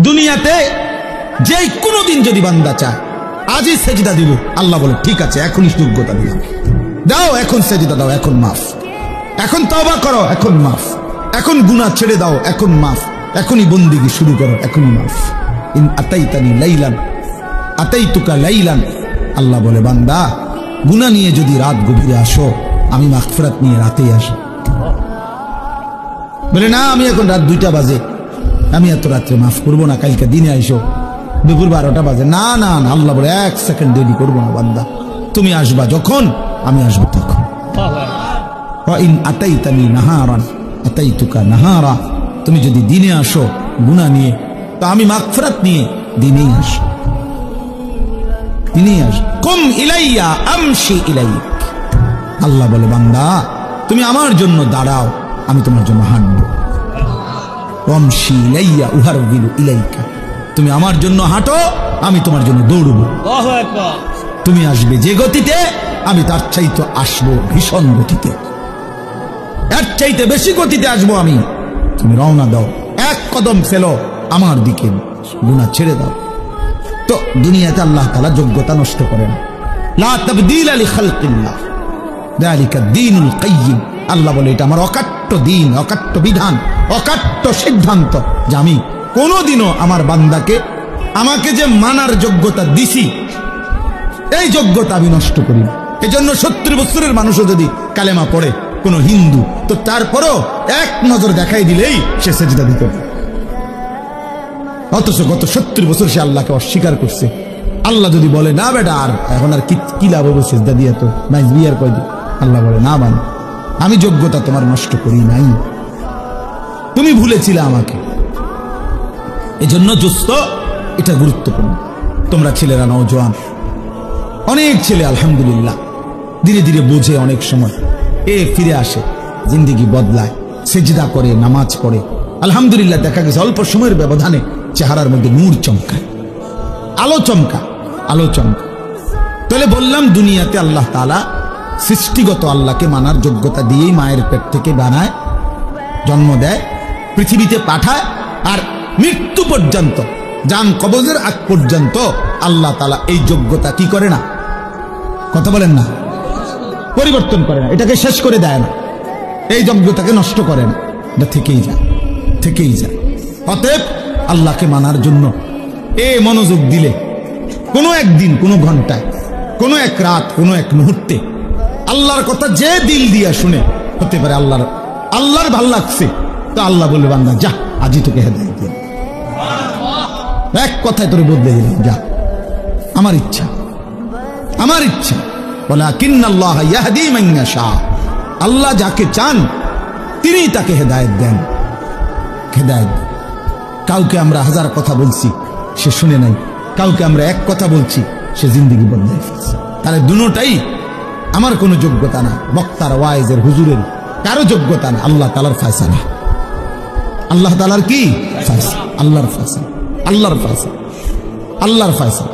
দুনিয়াতে যে কোনো দিন যদি বান্দা চায় আজই সেজদা দিব, আল্লাহ বলে ঠিক আছে এখনই যোগ্যতা দিলাম, দাও এখন সেজদা দাও, এখন মাফ, এখন তওবা করো, এখন মাফ, এখন গুনাহ ছেড়ে দাও, এখন মাফ, এখনই বন্দিগি শুরু করো, এখনই মাফ। ইন আতাইতানি লাইলান আতাইতুকা লাইলান, আল্লাহ বলে বান্দা গুনাহ নিয়ে যদি রাত গভীরে আসো আমি মাগফিরাত নিয়ে রাতেই আসি। বলে না আমি এখন রাত 2টা বাজে, আমি এত রাত্রে মাফ করবো না, কালকে দিনে আইসো দুপুর 12টা বাজে, না না না, আল্লাহ বলে 1 সেকেন্ড দেরি করবো না বান্দা, তুমি আসবা যখন আমি আসবো তখন। ইন আতাইতানি নাহারান আতাইতুকা নাহারা, তুমি যদি দিনে আসো গুনাহ নিয়ে তো আমি মাগফিরাত নিয়ে দিনেই আসো, দিনেই আসো। কুম ইলাইয়া আমশি ইলাইক, আল্লাহ বলে বান্দা তুমি আমার জন্য দাঁড়াও, আমি তোমার জন্য হাঁটবো। আমশি ইলাইয়া উহারবিলু ইলাইকা, তুমি আমার জন্য হাঁটো, আমি তোমার জন্য দৌড়বো। তুমি আসবে যে গতিতে আমি তার চাইতে আসবো ভীষণ গতিতে, এর চাইতে বেশি গতিতে আসবো আমি। তুমি রওনা দাও, 1 কদম ফেলো আমার দিকে, গুনাহ ছেড়ে দাও। তো দুনিয়াতে আল্লাহ তাআলা যোগ্যতা নষ্ট করে না। লা তাবদীলা লিখালকিল্লাহ যালিকা দ্বীনুল কাইয়্যিম, আল্লাহ বলে এটা আমার অকাট্য দিন, অকাট্য বিধান, অকাট্য সিদ্ধান্ত যে আমি কোনোদিনও আমার বান্দাকে আমাকে যে মানার যোগ্যতা দিছি এই যোগ্যতা আমি নষ্ট করি না। এজন্য 70 বছরের মানুষও যদি কালেমা পড়ে কোন হিন্দু, তো তারপরও 1 নজর দেখাই দিলেই সে সেজদা দিত, অথচ গত 70 বছর সে আল্লাহকে অস্বীকার করছে। আল্লাহ যদি বলে না বেটা আর এখন আর কি লাভ হবে সেজদা দিয়ে, তো নাইজ বিয়ার কয়দিন, আল্লাহ বলে না বান আমি যোগ্যতা তোমার নষ্ট করি নাই, তুমি ভুলেছিলে আমাকে। এজন্য দোস্ত এটা গুরুত্বপূর্ণ। তোমরা ছেলেরা নওজোয়ান, অনেক ছেলে আলহামদুলিল্লাহ ধীরে ধীরে বোঝে, অনেক সময় ফিরে আসে, জিন্দেগি বদলায়, সেজদা করে, নামাজ পড়ে, আলহামদুলিল্লাহ দেখা গেছে অল্প সময়ের ব্যবধানে চেহারার মধ্যে নূর চমকায়, আলো চমকা, আলো চমকা। তাহলে বললাম দুনিয়াতে আল্লাহ তাআলা সৃষ্টিগত আল্লাহকে মানার যোগ্যতা দিয়েই মায়ের পেট থেকে বানায়, জন্ম দেয়, পৃথিবীতে পাঠায়, আর মৃত্যু পর্যন্ত, জান কবজের আগ পর্যন্ত আল্লাহ তাআলা এই যোগ্যতা কি করে না, কথা বলেন না, পরিবর্তন করে না, এটাকে শেষ করে দেয় না, এই যোগ্যতাকে নষ্ট করে না, এটা থেকেই যায়, থেকেই যায়। অতএব আল্লাহকে মানার জন্য মনোযোগ দিলে কোনো একদিন, কোনো ঘন্টায়, কোনো এক রাত, কোনো এক মুহূর্তে আল্লাহর কথা যে দিল দিয়া শুনে, হতে পারে আল্লাহর ভাল লাগছে, তো আল্লাহ বলবে বান্দা যা আজই তোকে হেদায়েত দিলাম, এক কথায় তোরে বদলে দিলাম, যা আমার ইচ্ছা, আমার ইচ্ছা। ওয়ালাকিন্নাল্লাহা ইয়াহদি মান ইয়াশা, আল্লাহ যাকে চান তিনি তাকে হেদায়েত দেন, হেদায়েত। কাউকে আমরা 1000 কথা বলছি সে শুনে নাই, কাউকে আমরা 1 কথা বলছি সে জিন্দেগি বদলে ফেলছে। তাহলে দুটোটাই আমার কোনো যোগ্যতা না, বক্তার, ওয়াইজের, হুজুরের কারো যোগ্যতা না, আল্লাহ তাআলার ফয়সালা। আল্লাহ তাআলার কি ফয়সালা? আল্লাহর ফয়সালা, আল্লাহর ফয়সালা, আল্লাহর ফয়সালা।